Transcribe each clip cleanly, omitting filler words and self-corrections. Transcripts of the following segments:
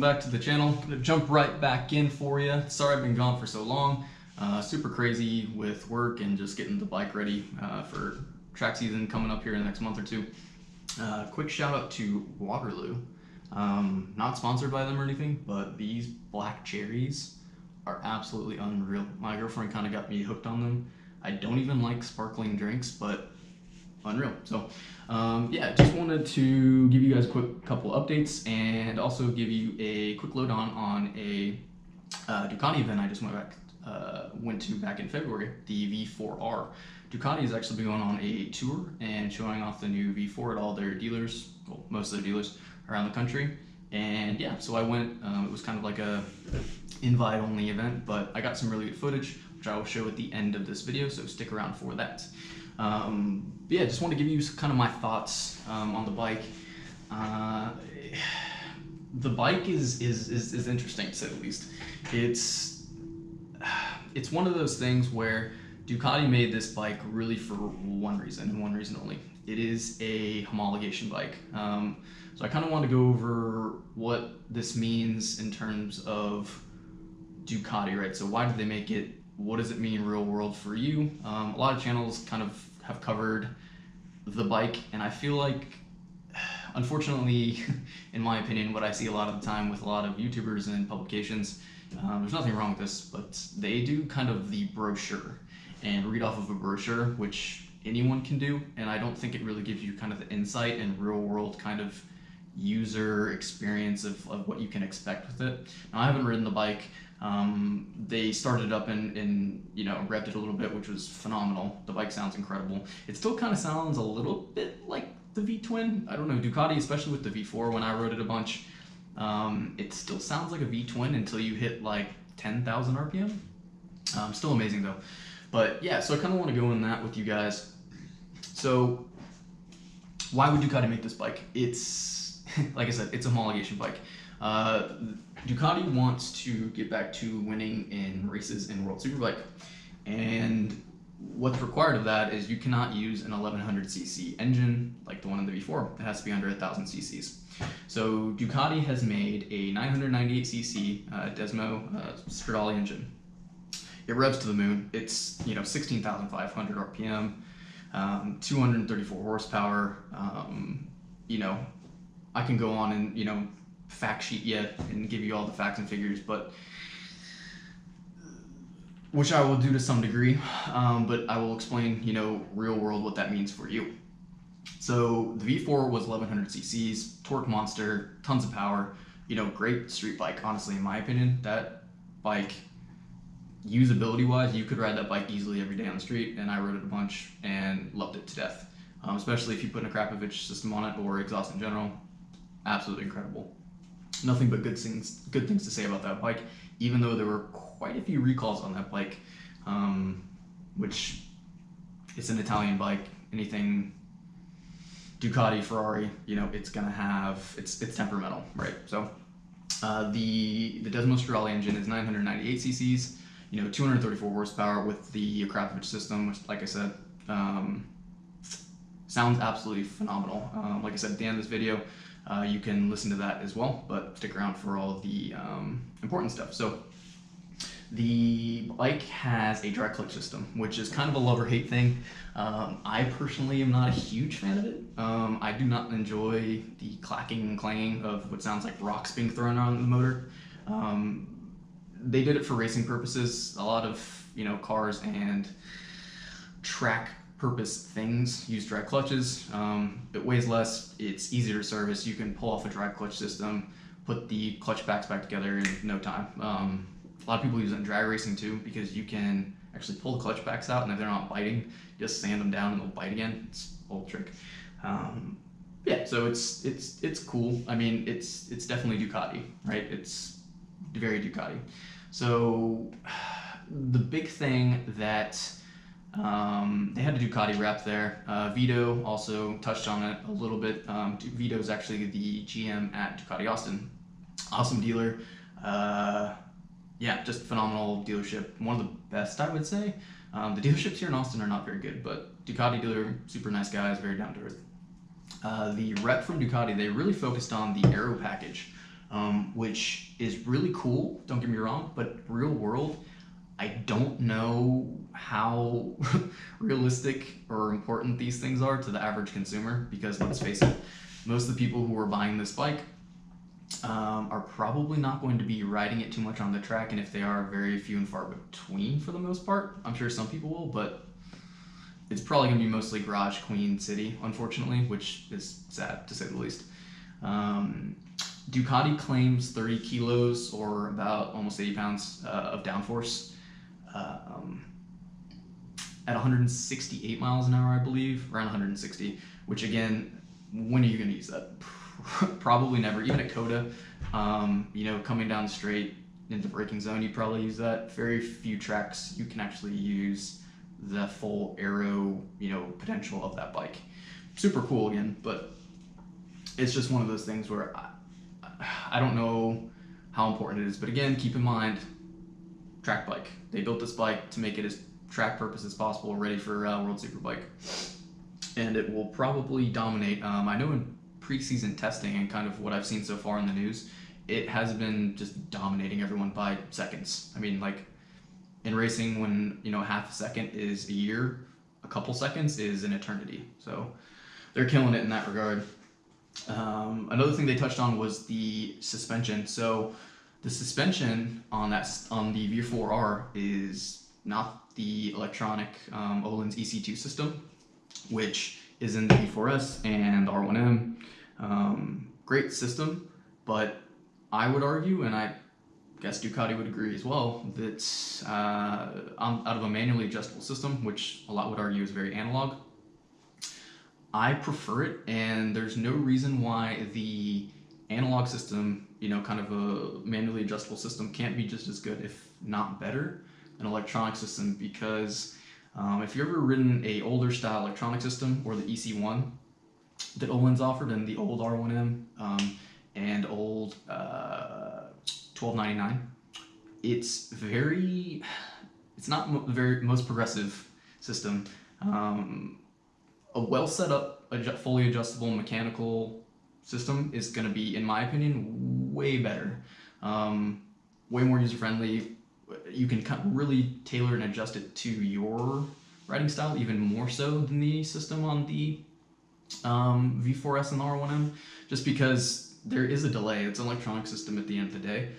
back to the channel. Gonna jump right back in for you. Sorry I've been gone for so long. Super crazy with work and just getting the bike ready for track season coming up here in the next month or two. Quick shout out to Waterloo. Not sponsored by them or anything, but these black cherries are absolutely unreal. My girlfriend kind of got me hooked on them. I don't even like sparkling drinks, but unreal. So yeah, just wanted to give you guys a quick couple updates and also give you a quick lowdown on a Ducati event I just went to back in February, the V4R. Ducati has actually been going on a tour and showing off the new V4 at all their dealers, well, most of their dealers around the country. And yeah, so I went, it was kind of like a invite only event, but I got some really good footage, which I will show at the end of this video, so stick around for that. Yeah, just want to give you kind of my thoughts on the bike. The bike is interesting, to say the least. It's one of those things where Ducati made this bike really for one reason and one reason only. It is a homologation bike. So I kind of want to go over what this means in terms of Ducati, right? So why did they make it? What does it mean real world for you? A lot of channels kind of have covered the bike, and I feel like, unfortunately, in my opinion, what I see a lot of the time with a lot of YouTubers and publications, there's nothing wrong with this, but they do kind of the brochure and read off of a brochure, which anyone can do, and I don't think it really gives you kind of the insight and real world kind of user experience of what you can expect with it. Now, I haven't ridden the bike. They started up and you know, revved it a little bit, which was phenomenal. The bike sounds incredible. It still kind of sounds a little bit like the V-twin. I don't know, Ducati, especially with the V4, when I rode it a bunch, it still sounds like a V-twin until you hit like 10,000 RPM. Still amazing though. But yeah, so I kind of want to go in that with you guys. So why would Ducati make this bike? It's, like I said, it's a homologation bike. Ducati wants to get back to winning in races in World Superbike, and what's required of that is you cannot use an 1100cc engine like the one in the V4. It has to be under 1000 cc's. So Ducati has made a 998cc Desmo Stradale engine. It revs to the moon. It's, you know, 16,500 RPM, 234 horsepower. You know, I can go on and, you know, fact sheet yet and give you all the facts and figures, but which I will do to some degree, but I will explain, you know, real world what that means for you. So the V4 was 1100 cc's, torque monster, tons of power, you know, great street bike. Honestly, in my opinion, that bike, usability wise, you could ride that bike easily every day on the street, and I rode it a bunch and loved it to death. Especially if you put a Krapovich system on it or exhaust in general. Absolutely incredible. Nothing but good things to say about that bike, even though there were quite a few recalls on that bike, which it's an Italian bike. Anything Ducati, Ferrari, you know, it's gonna have, it's temperamental, right? So the Desmo Stradale engine is 998 cc's, you know, 234 horsepower with the Krapovich system, which, like I said, sounds absolutely phenomenal. Like I said, at the end of this video, you can listen to that as well, but stick around for all of the important stuff. So the bike has a dry clutch system, which is kind of a love or hate thing. I personally am not a huge fan of it. I do not enjoy the clacking and clanging of what sounds like rocks being thrown on the motor. They did it for racing purposes. A lot of, you know, cars and track purpose things use dry clutches. It weighs less, it's easier to service. You can pull off a dry clutch system, put the clutch packs back together in no time. A lot of people use it in drag racing too, because you can actually pull the clutch packs out, and if they're not biting, just sand them down and they'll bite again. It's an old trick. Yeah, so it's cool. I mean, it's definitely Ducati, right? It's very Ducati. So the big thing that they had a Ducati rep there. Vito also touched on it a little bit. Vito is actually the GM at Ducati Austin. Awesome dealer. Yeah, just phenomenal dealership. One of the best, I would say. The dealerships here in Austin are not very good, but Ducati dealer, super nice guys, very down to earth. The rep from Ducati, they really focused on the aero package. which is really cool, don't get me wrong, but real world, I don't know how realistic or important these things are to the average consumer, because let's face it, most of the people who are buying this bike are probably not going to be riding it too much on the track, and if they are, very few and far between for the most part. I'm sure some people will, but it's probably going to be mostly garage, queen, city, unfortunately, which is sad to say the least. Ducati claims 30 kilos, or about almost 80 pounds of downforce at 168 miles an hour, I believe, around 160, which again, when are you going to use that? Probably never. Even at Coda, coming down the straight into the braking zone, you probably use that. Very few tracks you can actually use the full aero, potential of that bike. Super cool again, but it's just one of those things where I don't know how important it is. But again, keep in mind, track bike. They built this bike to make it as track purpose as possible, ready for World Superbike, and it will probably dominate. I know in preseason testing and kind of what I've seen so far in the news, it has been just dominating everyone by seconds. I mean, like in racing, when half a second is a year, a couple seconds is an eternity. So they're killing it in that regard. Another thing they touched on was the suspension. So the suspension on the V4R is not the electronic Öhlins EC2 system, which is in the V4S and R1M. Great system, but I would argue, and I guess Ducati would agree as well, that out of a manually adjustable system, which a lot would argue is very analog, I prefer it, and there's no reason why the analog system, kind of a manually adjustable system, can't be just as good, if not better, than an electronic system. Because if you've ever ridden a older style electronic system, or the EC1 that Öhlins offered, and the old R1M and old 1299, it's not the very most progressive system. A well set up, fully adjustable mechanical system is going to be, in my opinion, way better, way more user friendly. You can really tailor and adjust it to your riding style, even more so than the system on the V4S and the R1M, just because there is a delay. It's an electronic system at the end of the day.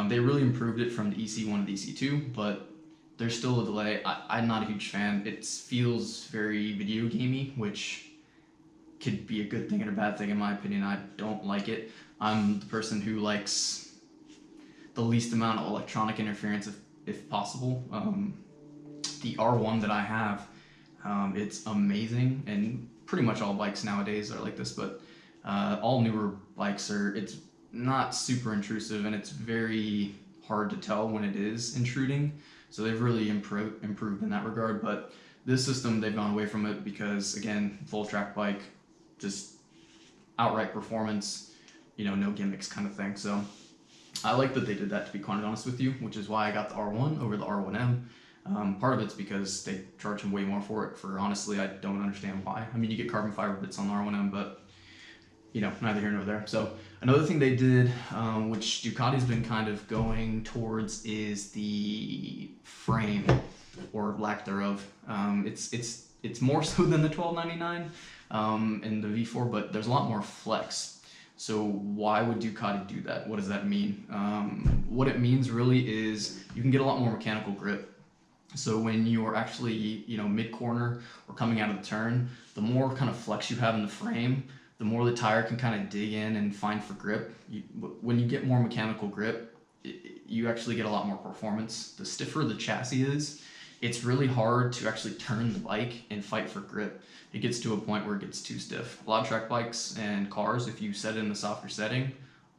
They really improved it from the EC1 to the EC2, but there's still a delay. I'm not a huge fan. It feels very video gamey, which could be a good thing and a bad thing in my opinion. I don't like it. I'm the person who likes the least amount of electronic interference if possible. The R1 that I have, it's amazing, and pretty much all bikes nowadays are like this, but all newer bikes it's not super intrusive, and it's very hard to tell when it is intruding. So they've really improved in that regard. But this system, they've gone away from it because, again, full track bike, just outright performance, no gimmicks kind of thing. So I like that they did that, to be quite honest with you, which is why I got the R1 over the R1M. Part of it's because they charge way more for it. Honestly, I don't understand why. I mean, you get carbon fiber bits on the R1M, but neither here nor there. So another thing they did, which Ducati's been kind of going towards, is the frame, or lack thereof. It's more so than the 1299 and the V4, but there's a lot more flex. So why would Ducati do that? What does that mean? What it means really is you can get a lot more mechanical grip. So when you are actually, mid-corner or coming out of the turn, the more kind of flex you have in the frame, the more the tire can kind of dig in and find for grip. When you get more mechanical grip, you actually get a lot more performance. The stiffer the chassis is, it's really hard to actually turn the bike and fight for grip. It gets to a point where it gets too stiff. A lot of track bikes and cars, if you set it in the softer setting,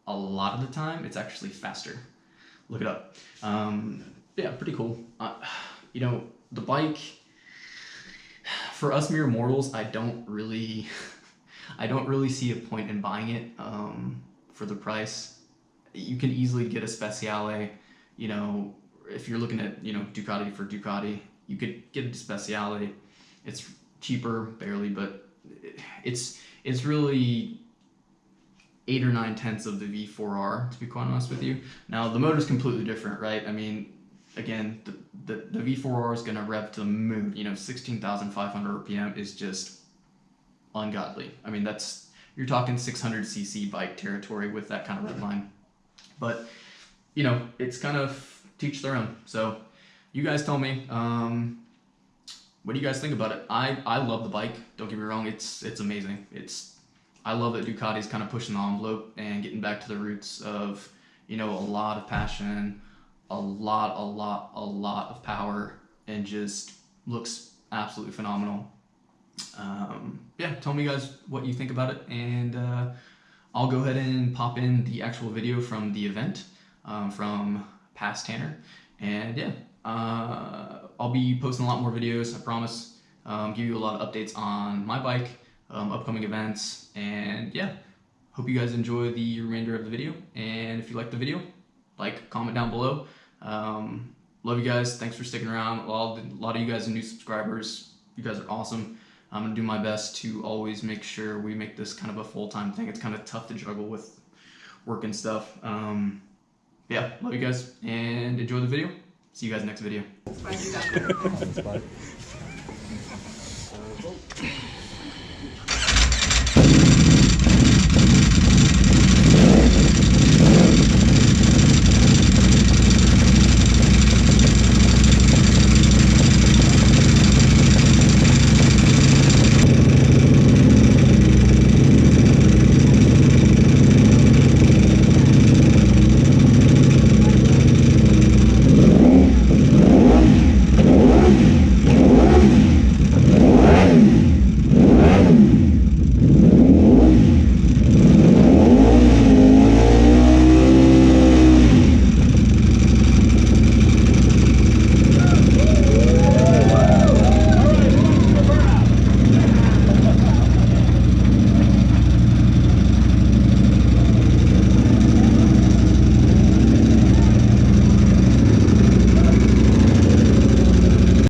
a lot of the time it's actually faster. Look it up. Yeah, pretty cool. The bike, for us mere mortals, I don't really see a point in buying it for the price. You can easily get a Speciale, if you're looking at, Ducati for Ducati, you could get a Speciale. It's cheaper, barely, but it's really 8 or 9/10 of the V4R, to be quite honest with you. Now the motor's completely different, right? I mean, again, the V4R is gonna rev to the moon. You know, 16,500 RPM is just ungodly. I mean, you're talking 600cc bike territory with that kind of rev line. But you know, it's kind of teach their own. So you guys tell me, what do you guys think about it? I love the bike. Don't get me wrong, it's amazing. I love that Ducati's kind of pushing the envelope and getting back to the roots of, you know, a lot of passion, a lot of power, and just looks absolutely phenomenal. Yeah, tell me guys what you think about it, and I'll go ahead and pop in the actual video from the event from past Tanner, and yeah, I'll be posting a lot more videos, I promise. Give you a lot of updates on my bike, upcoming events, and yeah, hope you guys enjoy the remainder of the video. And if you like the video, like, comment down below. Love you guys. Thanks for sticking around. A lot of you guys are new subscribers. You guys are awesome. I'm gonna do my best to always make sure we make this kind of a full-time thing. It's kind of tough to juggle with work and stuff. Yeah, love you guys and enjoy the video. See you guys next video.